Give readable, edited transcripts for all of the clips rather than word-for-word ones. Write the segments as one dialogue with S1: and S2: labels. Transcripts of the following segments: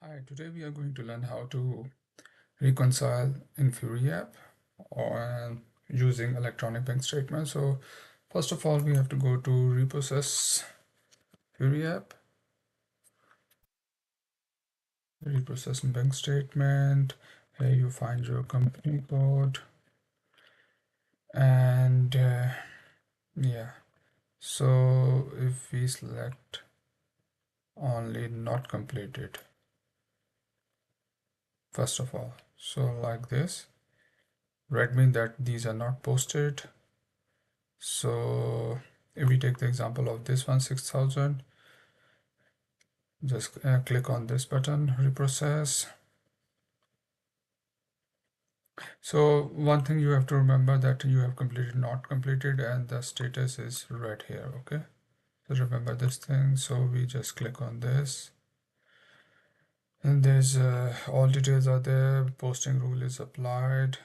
S1: Hi, today we are going to learn how to reconcile in Fury app or using electronic bank statement. So first of all, we have to go to reprocess Fury app, reprocess bank statement. Here you find your company code and yeah. So if we select only not completed, first of all, so like this, red means that these are not posted. So if we take the example of this one, 6,000, just click on this button, reprocess. So one thing you have to remember that you have completed, not completed, and the status is red here. Okay, so remember this thing. So we just click on this, and there's all details are there. Posting rule is applied,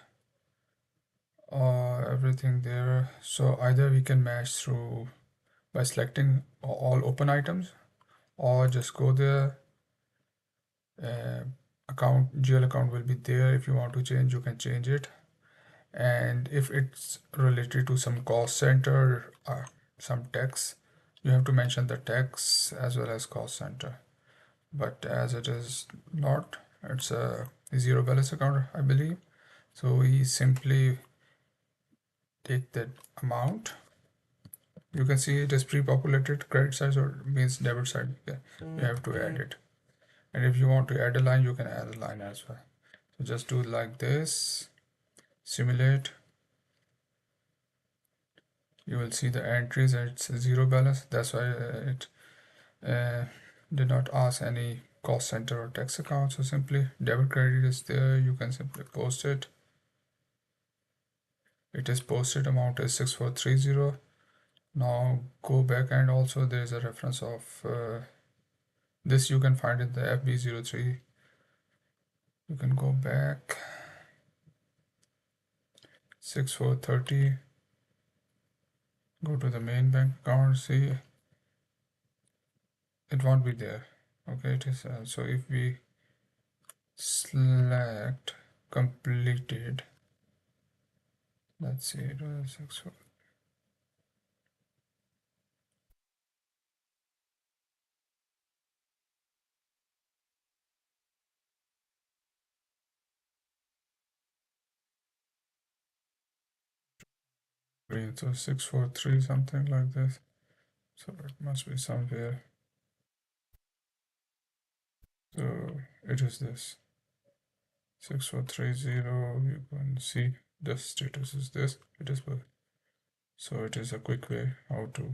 S1: everything there. So either we can match through by selecting all open items, or just go there. uh, GL account will be there. If you want to change, you can change it. And if it's related to some cost center, some tax, you have to mention the tax as well as cost center. But as it is not, it's a zero balance account, I believe. So we simply take that amount. You can see it is pre-populated. Credit side or means debit side. You have to add it. And if you want to add a line, you can add a line as well. So just do like this, simulate. You will see the entries, it's zero balance. That's why it uh, did not ask any cost center or tax account. So simply debit credit is there. You can simply post it. It is posted, amount is 6430. Now go back, and also there is a reference of this you can find in the FB03. You can go back 6430, go to the main bank account, see it won't be there. Okay, it is so if we select completed, let's see, it was successful. Green, so 643 something like this, so it must be somewhere. So it is this 6430. You can see the status is this. It is perfect. So it is a quick way how to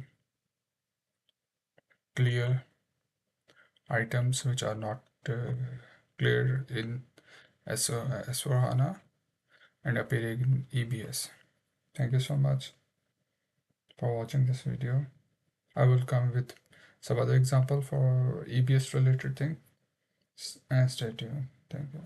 S1: clear items which are not cleared in S4 HANA and appearing in EBS. Thank you so much for watching this video. I will come with some other example for EBS related thing, and stay tuned. Thank you.